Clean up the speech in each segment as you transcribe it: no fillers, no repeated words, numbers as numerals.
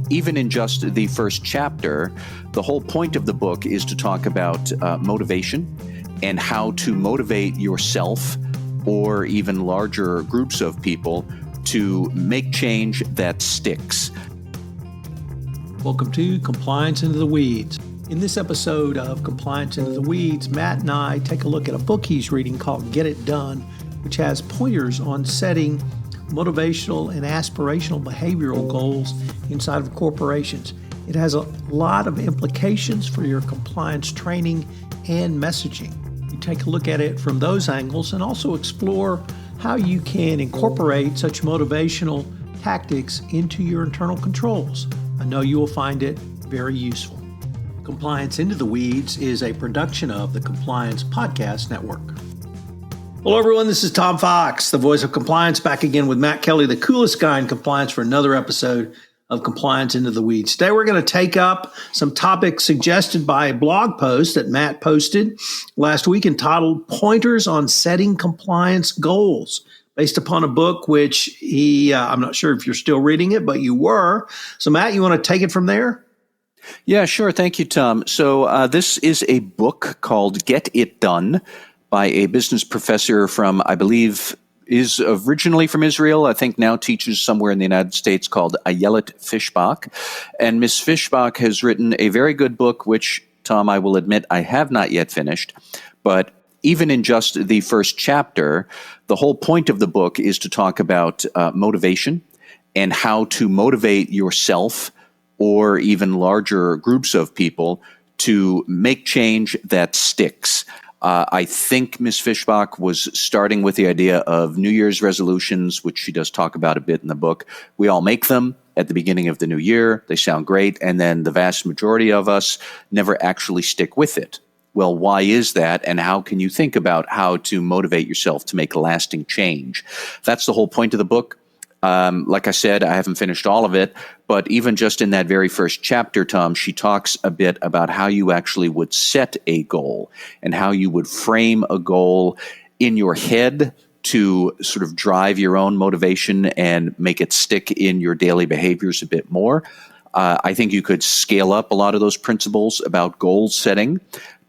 even in just the first chapter, the whole point of the book is to talk about motivation and how to motivate yourself or even larger groups of people to make change that sticks. Welcome to Compliance Into the Weeds. In this episode of Compliance Into the Weeds, Matt and I take a look at a book he's reading called Get It Done, which has pointers on setting motivational and aspirational behavioral goals inside of corporations. It has a lot of implications for your compliance training and messaging. You take a look at it from those angles and also explore how you can incorporate such motivational tactics into your internal controls. I know you will find it very useful. Compliance Into the Weeds is a production of the Compliance Podcast Network. Hello, everyone. This is Tom Fox, the voice of compliance, back again with Matt Kelly, the coolest guy in compliance, for another episode of Compliance Into the Weeds. Today, we're going to take up some topics suggested by a blog post that Matt posted last week entitled Pointers on Setting Compliance Goals, based upon a book which I'm not sure if you're still reading it, but you were. So, Matt, you want to take it from there? Yeah, sure. Thank you, Tom. So this is a book called Get It Done by a business professor from, I believe, is originally from Israel, I think now teaches somewhere in the United States, called Ayelet Fishbach. And Miss Fishbach has written a very good book, which, Tom, I will admit I have not yet finished. But even in just the first chapter, the whole point of the book is to talk about motivation and how to motivate yourself or even larger groups of people to make change that sticks. I think Ms. Fishbach was starting with the idea of New Year's resolutions, which she does talk about a bit in the book. We all make them at the beginning of the new year. They sound great. And then the vast majority of us never actually stick with it. Well, why is that? And how can you think about how to motivate yourself to make lasting change? That's the whole point of the book. Like I said, I haven't finished all of it, but even just in that very first chapter, Tom, she talks a bit about how you actually would set a goal and how you would frame a goal in your head to sort of drive your own motivation and make it stick in your daily behaviors a bit more. I think you could scale up a lot of those principles about goal setting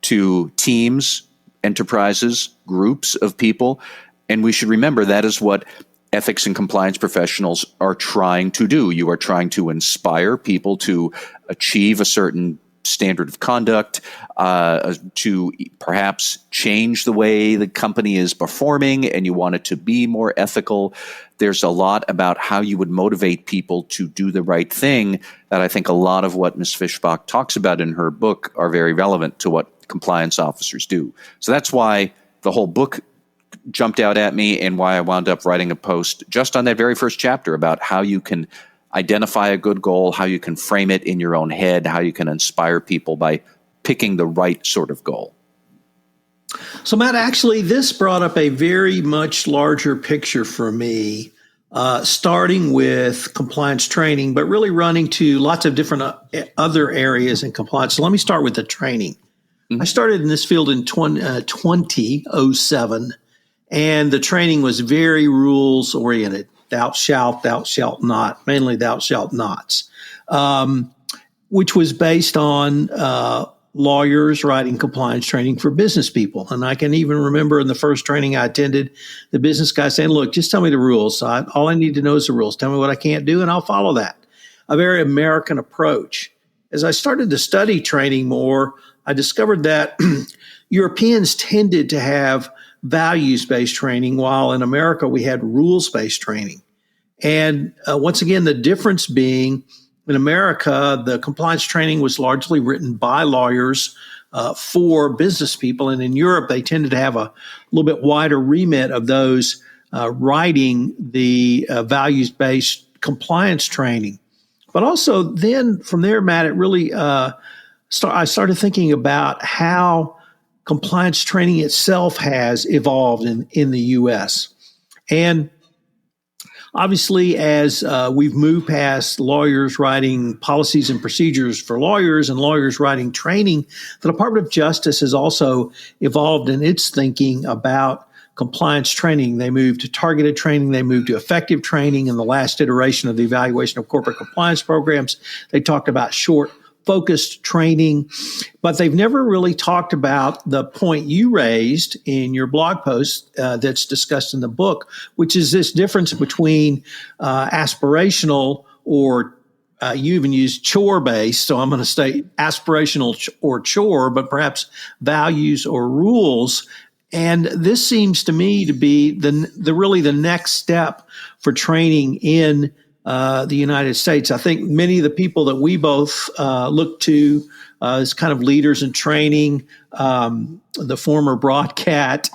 to teams, enterprises, groups of people. And we should remember that is what ethics and compliance professionals are trying to do. You are trying to inspire people to achieve a certain standard of conduct, to perhaps change the way the company is performing, and you want it to be more ethical. There's a lot about how you would motivate people to do the right thing that I think a lot of what Ms. Fishbach talks about in her book are very relevant to what compliance officers do. So that's why the whole book jumped out at me and why I wound up writing a post just on that very first chapter about how you can identify a good goal, how you can frame it in your own head, how you can inspire people by picking the right sort of goal. So, Matt, actually, this brought up a very much larger picture for me, starting with compliance training, but really running to lots of different other areas in compliance. So let me start with the training. I started in this field in 2007. And the training was very rules oriented. Thou shalt not, mainly thou shalt nots, which was based on lawyers writing compliance training for business people. And I can even remember in the first training I attended, the business guy saying, look, just tell me the rules. All I need to know is the rules. Tell me what I can't do and I'll follow that. A very American approach. As I started to study training more, I discovered that Europeans tended to have values-based training, while in America we had rules-based training. And once again, the difference being in America, the compliance training was largely written by lawyers for business people. And in Europe, they tended to have a little bit wider remit of those writing the values-based compliance training. But also then from there, Matt, it really I started thinking about how compliance training itself has evolved in the U.S. And obviously, as we've moved past lawyers writing policies and procedures for lawyers and lawyers writing training, the Department of Justice has also evolved in its thinking about compliance training. They moved to targeted training. They moved to effective training in the last iteration of the evaluation of corporate compliance programs. They talked about short, focused training, but they've never really talked about the point you raised in your blog post that's discussed in the book, which is this difference between aspirational or you even use chore-based, so I'm going to say aspirational or chore, but perhaps values or rules. And this seems to me to be really the next step for training in the United States. I think many of the people that we both look to as kind of leaders in training, the former Broadcat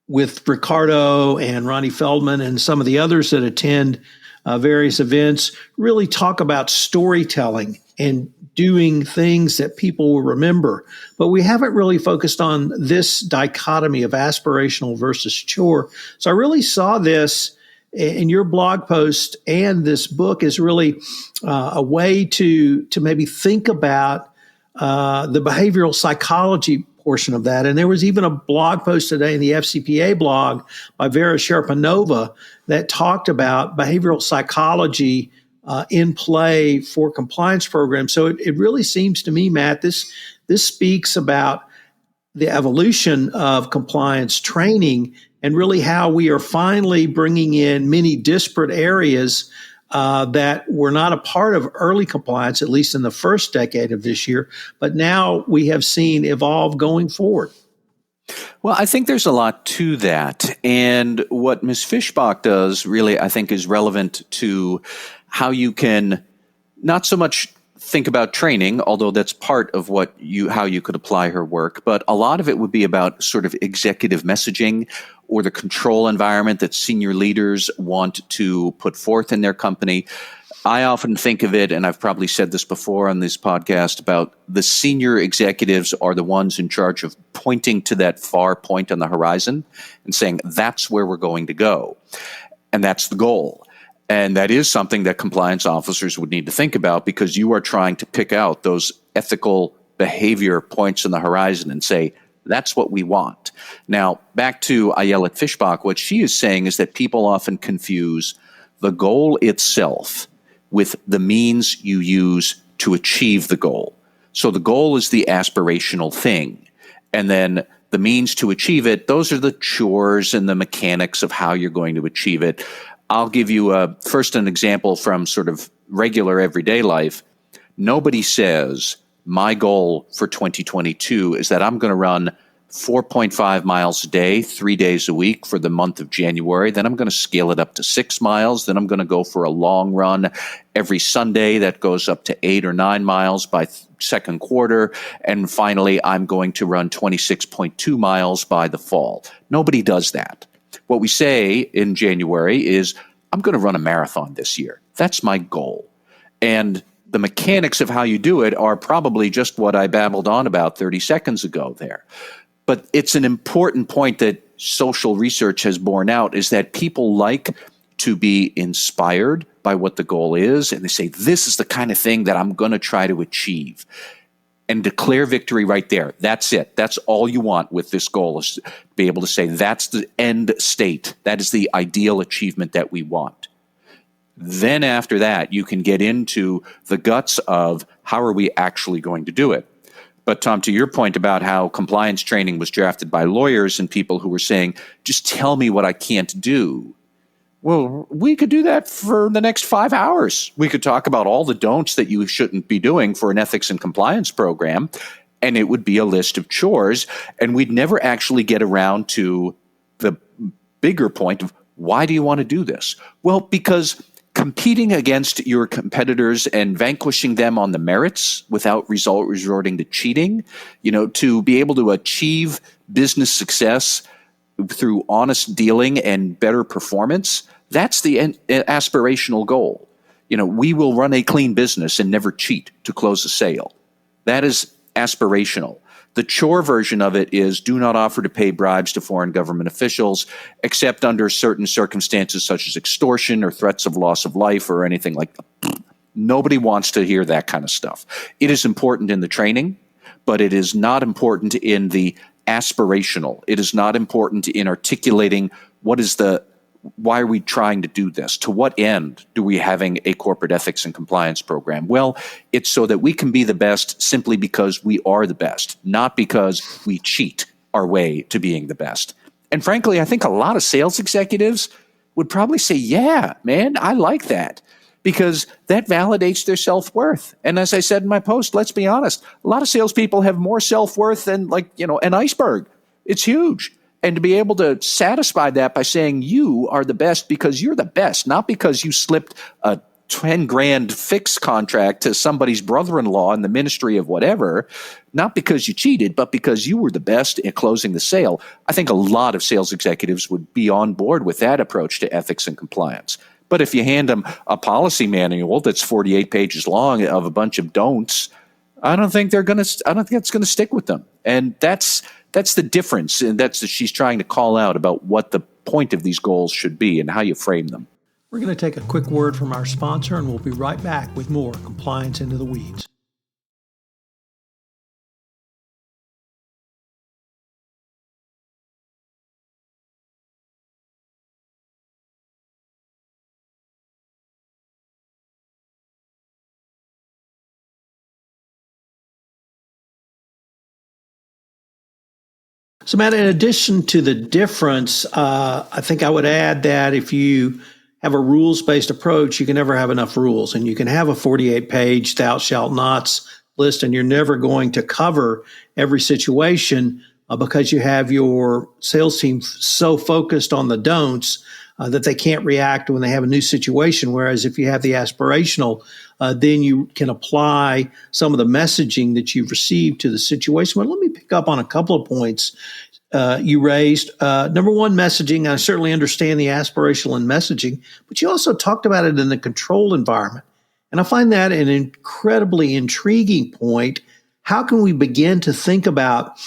with Ricardo and Ronnie Feldman and some of the others that attend various events, really talk about storytelling and doing things that people will remember. But we haven't really focused on this dichotomy of aspirational versus chore. So I really saw this in your blog post and this book is really a way to maybe think about the behavioral psychology portion of that. And there was even a blog post today in the FCPA blog by Vera Sharapova that talked about behavioral psychology in play for compliance programs. So it really seems to me, Matt, this speaks about the evolution of compliance training and really how we are finally bringing in many disparate areas that were not a part of early compliance, at least in the first decade of this year, but now we have seen evolve going forward. Well, I think there's a lot to that. And what Ms. Fishbach does really, I think, is relevant to how you can not so much think about training, although that's part of how you could apply her work, but a lot of it would be about sort of executive messaging or the control environment that senior leaders want to put forth in their company. I often think of it, and I've probably said this before on this podcast, about the senior executives are the ones in charge of pointing to that far point on the horizon and saying, that's where we're going to go. And that's the goal. And that is something that compliance officers would need to think about, because you are trying to pick out those ethical behavior points on the horizon and say, that's what we want. Now, back to Ayelet Fishbach, what she is saying is that people often confuse the goal itself with the means you use to achieve the goal. So the goal is the aspirational thing. And then the means to achieve it, those are the chores and the mechanics of how you're going to achieve it. I'll give you first an example from sort of regular everyday life. Nobody says, my goal for 2022 is that I'm going to run 4.5 miles a day, 3 days a week for the month of January. Then I'm going to scale it up to 6 miles. Then I'm going to go for a long run every Sunday that goes up to 8 or 9 miles by second quarter. And finally, I'm going to run 26.2 miles by the fall. Nobody does that. What we say in January is, I'm going to run a marathon this year. That's my goal. And the mechanics of how you do it are probably just what I babbled on about 30 seconds ago there. But it's an important point that social research has borne out, is that people like to be inspired by what the goal is. And they say, this is the kind of thing that I'm going to try to achieve. And declare victory right there. That's it. That's all you want with this goal, is to be able to say that's the end state. That is the ideal achievement that we want. Then after that, you can get into the guts of how are we actually going to do it. But Tom, to your point about how compliance training was drafted by lawyers and people who were saying, just tell me what I can't do. Well, we could do that for the next 5 hours. We could talk about all the don'ts that you shouldn't be doing for an ethics and compliance program, and it would be a list of chores, and we'd never actually get around to the bigger point of, why do you want to do this? Well, because competing against your competitors and vanquishing them on the merits without resorting to cheating, to be able to achieve business success through honest dealing and better performance, that's the aspirational goal. We will run a clean business and never cheat to close a sale. That is aspirational. The chore version of it is, do not offer to pay bribes to foreign government officials, except under certain circumstances such as extortion or threats of loss of life or anything like that. Nobody wants to hear that kind of stuff. It is important in the training, but it is not important in the aspirational. It is not important in articulating why are we trying to do this? To what end do we having a corporate ethics and compliance program? Well, it's so that we can be the best simply because we are the best, not because we cheat our way to being the best. And frankly, I think a lot of sales executives would probably say, yeah, man, I like that, because that validates their self-worth. And as I said in my post, let's be honest, a lot of salespeople have more self-worth than an iceberg. It's huge. And to be able to satisfy that by saying you are the best because you're the best, not because you slipped a 10 grand fixed contract to somebody's brother-in-law in the ministry of whatever, not because you cheated, but because you were the best at closing the sale. I think a lot of sales executives would be on board with that approach to ethics and compliance. But if you hand them a policy manual that's 48 pages long of a bunch of don'ts, I don't think that's going to stick with them. And that's the difference, and she's trying to call out about what the point of these goals should be and how you frame them. We're going to take a quick word from our sponsor, and we'll be right back with more Compliance Into the Weeds. So, Matt, in addition to the difference, I think I would add that if you have a rules-based approach, you can never have enough rules. And you can have a 48-page thou shalt nots list, and you're never going to cover every situation because you have your sales team so focused on the don'ts that they can't react when they have a new situation. Whereas if you have the aspirational, then you can apply some of the messaging that you've received to the situation. But let me pick up on a couple of points you raised. Number one, messaging. I certainly understand the aspirational in messaging, but you also talked about it in the control environment. And I find that an incredibly intriguing point. How can we begin to think about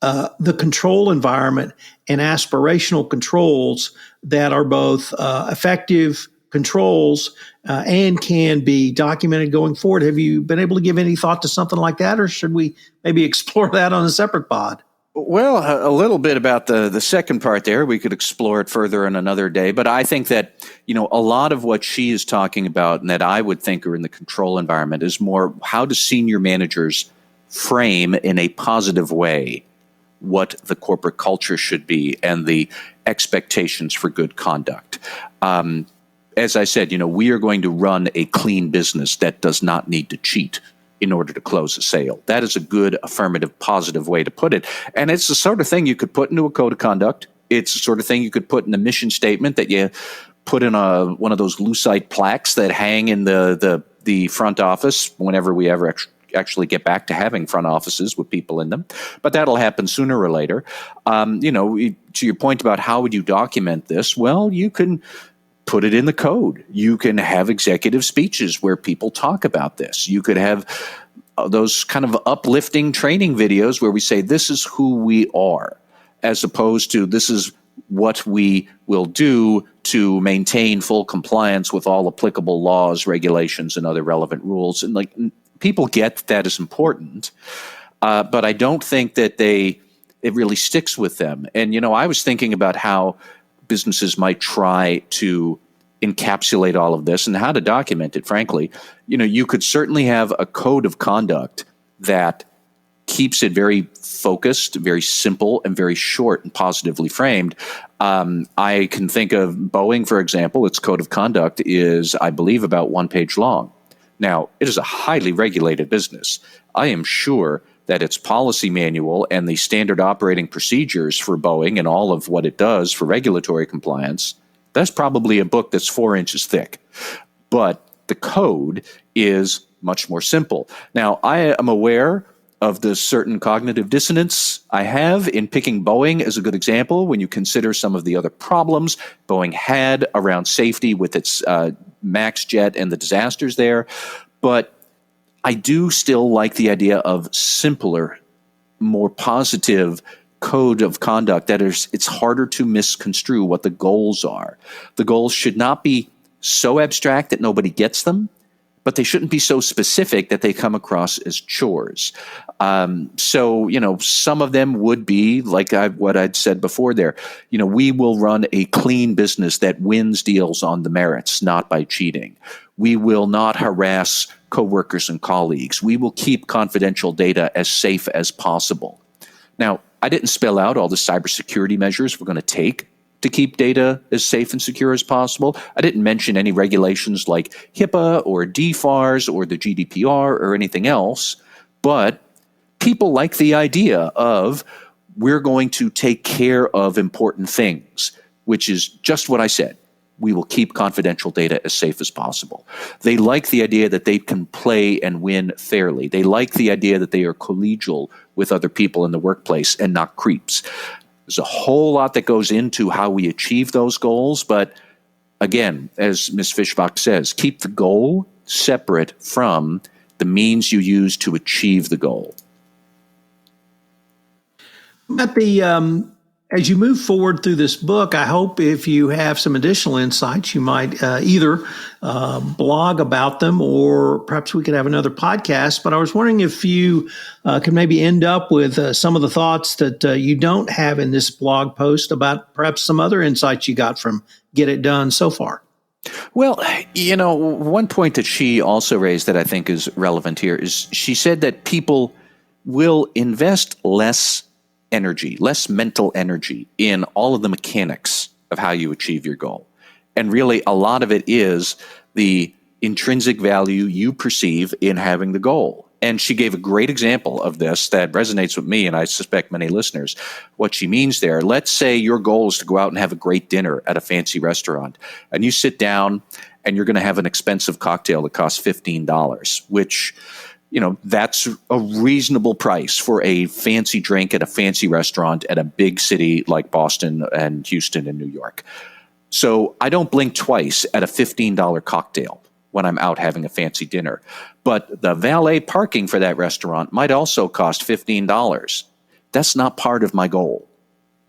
the control environment and aspirational controls that are both effective controls and can be documented going forward? Have you been able to give any thought to something like that, or should we maybe explore that on a separate pod? Well, a little bit about the second part there. We could explore it further in another day. But I think that, a lot of what she is talking about and that I would think are in the control environment is more how do senior managers frame in a positive way what the corporate culture should be and the expectations for good conduct. As I said, we are going to run a clean business that does not need to cheat in order to close a sale. That is a good, affirmative, positive way to put it. And it's the sort of thing you could put into a code of conduct. It's the sort of thing you could put in a mission statement that you put in one of those lucite plaques that hang in the front office whenever we ever actually get back to having front offices with people in them. But that'll happen sooner or later. To your point about how would you document this, well, you can put it in the code. You can have executive speeches where people talk about this. You could have those kind of uplifting training videos where we say, this is who we are, as opposed to this is what we will do to maintain full compliance with all applicable laws, regulations, and other relevant rules. And people get that is important, but I don't think that it really sticks with them. And, I was thinking about how businesses might try to encapsulate all of this and how to document it, frankly. You could certainly have a code of conduct that keeps it very focused, very simple, and very short and positively framed. I can think of Boeing, for example. Its code of conduct is, I believe, about 1 page long. Now, it is a highly regulated business. I am sure that its policy manual and the standard operating procedures for Boeing and all of what it does for regulatory compliance, that's probably a book that's 4 inches thick. But the code is much more simple. Now, I am aware of the certain cognitive dissonance I have in picking Boeing as a good example when you consider some of the other problems Boeing had around safety with its MAX jet and the disasters there. But I do still like the idea of simpler, more positive code of conduct that it's harder to misconstrue what the goals are. The goals should not be so abstract that nobody gets them, but they shouldn't be so specific that they come across as chores. So, some of them would be like what I'd said before there. We will run a clean business that wins deals on the merits, not by cheating. We will not harass coworkers and colleagues. We will keep confidential data as safe as possible. Now, I didn't spell out all the cybersecurity measures we're going to take to keep data as safe and secure as possible. I didn't mention any regulations like HIPAA or DFARS or the GDPR or anything else, but people like the idea of we're going to take care of important things, which is just what I said. We will keep confidential data as safe as possible. They like the idea that they can play and win fairly. They like the idea that they are collegial with other people in the workplace and not creeps. There's a whole lot that goes into how we achieve those goals, but again, as Ms. Fishbach says, keep the goal separate from the means you use to achieve the goal. But as you move forward through this book, I hope if you have some additional insights, you might either blog about them, or perhaps we could have another podcast. But I was wondering if you could maybe end up with some of the thoughts that you don't have in this blog post about perhaps some other insights you got from Get It Done so far. Well, one point that she also raised that I think is relevant here is she said that people will invest less mental energy in all of the mechanics of how you achieve your goal. And really, a lot of it is the intrinsic value you perceive in having the goal. And she gave a great example of this that resonates with me, and I suspect many listeners, what she means there. Let's say your goal is to go out and have a great dinner at a fancy restaurant, and you sit down and you're going to have an expensive cocktail that costs $15, which that's a reasonable price for a fancy drink at a fancy restaurant at a big city like Boston and Houston and New York. So I don't blink twice at a $15 cocktail when I'm out having a fancy dinner. But the valet parking for that restaurant might also cost $15. That's not part of my goal.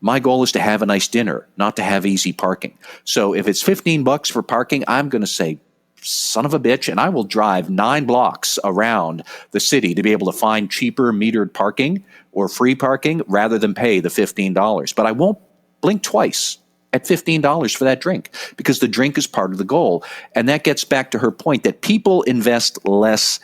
My goal is to have a nice dinner, not to have easy parking. So if it's $15 for parking, I'm going to say, son of a bitch, and I will drive 9 blocks around the city to be able to find cheaper metered parking or free parking rather than pay the $15. But I won't blink twice at $15 for that drink because the drink is part of the goal. And that gets back to her point that people invest less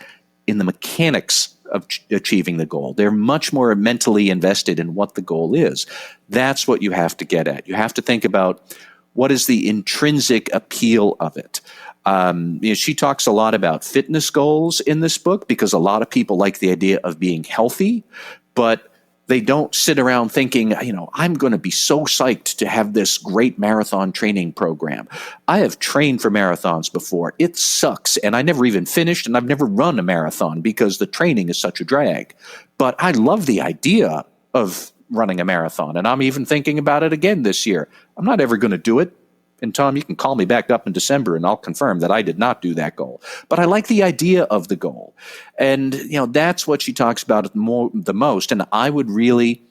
in the mechanics of achieving the goal. They're much more mentally invested in what the goal is. That's what you have to get at. You have to think about what is the intrinsic appeal of it. She talks a lot about fitness goals in this book because a lot of people like the idea of being healthy, but they don't sit around thinking, I'm going to be so psyched to have this great marathon training program. I have trained for marathons before. It sucks. And I never even finished, and I've never run a marathon because the training is such a drag. But I love the idea of running a marathon, and I'm even thinking about it again this year. I'm not ever going to do it. And Tom, you can call me back up in December and I'll confirm that I did not do that goal. But I like the idea of the goal. And, that's what she talks about the most. And I would really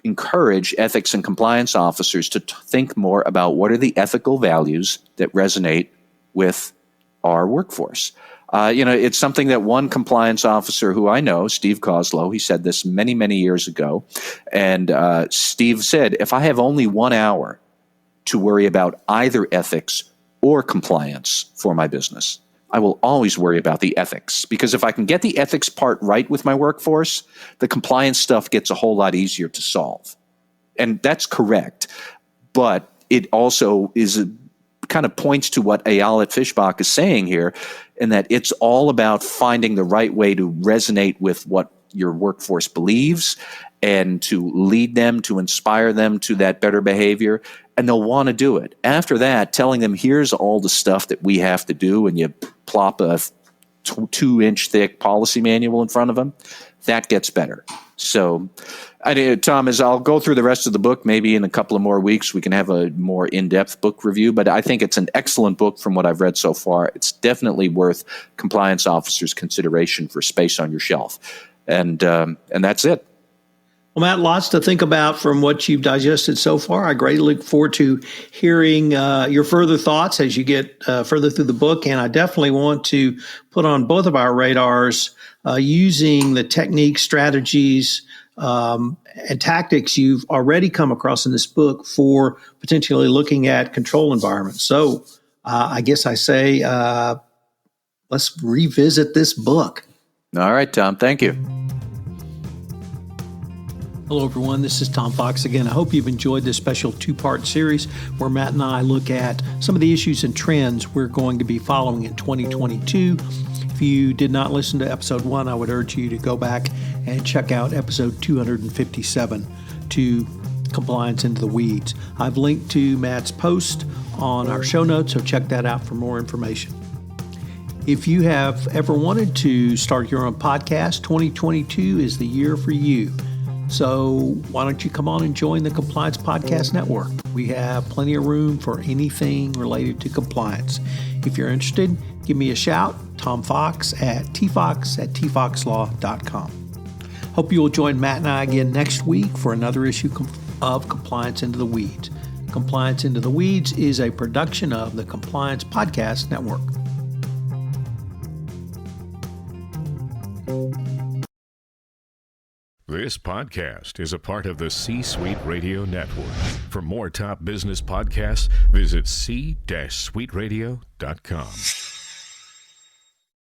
encourage ethics and compliance officers to think more about what are the ethical values that resonate with our workforce. It's something that one compliance officer who I know, Steve Coslow, he said this many, many years ago. And Steve said, if I have only 1 hour to worry about either ethics or compliance for my business, I will always worry about the ethics, because if I can get the ethics part right with my workforce, the compliance stuff gets a whole lot easier to solve. And that's correct. But it also kind of points to what Ayelet Fishbach is saying here, in that it's all about finding the right way to resonate with what your workforce believes and to lead them, to inspire them to that better behavior. And they'll want to do it. After that, telling them, here's all the stuff that we have to do, and you plop a 2-inch thick policy manual in front of them, that gets better. So, Tom, as I'll go through the rest of the book, maybe in a couple of more weeks, we can have a more in-depth book review. But I think it's an excellent book from what I've read so far. It's definitely worth compliance officers' consideration for space on your shelf. And that's it. Well, Matt, lots to think about from what you've digested so far. I greatly look forward to hearing your further thoughts as you get further through the book. And I definitely want to put on both of our radars using the techniques, strategies, and tactics you've already come across in this book for potentially looking at control environments. So I guess I say let's revisit this book. All right, Tom. Thank you. Hello, everyone. This is Tom Fox again. I hope you've enjoyed this special two-part series where Matt and I look at some of the issues and trends we're going to be following in 2022. If you did not listen to episode 1, I would urge you to go back and check out episode 257 to Compliance into the Weeds. I've linked to Matt's post on our show notes, so check that out for more information. If you have ever wanted to start your own podcast, 2022 is the year for you. So why don't you come on and join the Compliance Podcast Network? We have plenty of room for anything related to compliance. If you're interested, give me a shout, Tom Fox at tfox@tfoxlaw.com. Hope you will join Matt and I again next week for another issue of Compliance into the Weeds. Compliance into the Weeds is a production of the Compliance Podcast Network. This podcast is a part of the C-Suite Radio Network. For more top business podcasts, visit c-suiteradio.com.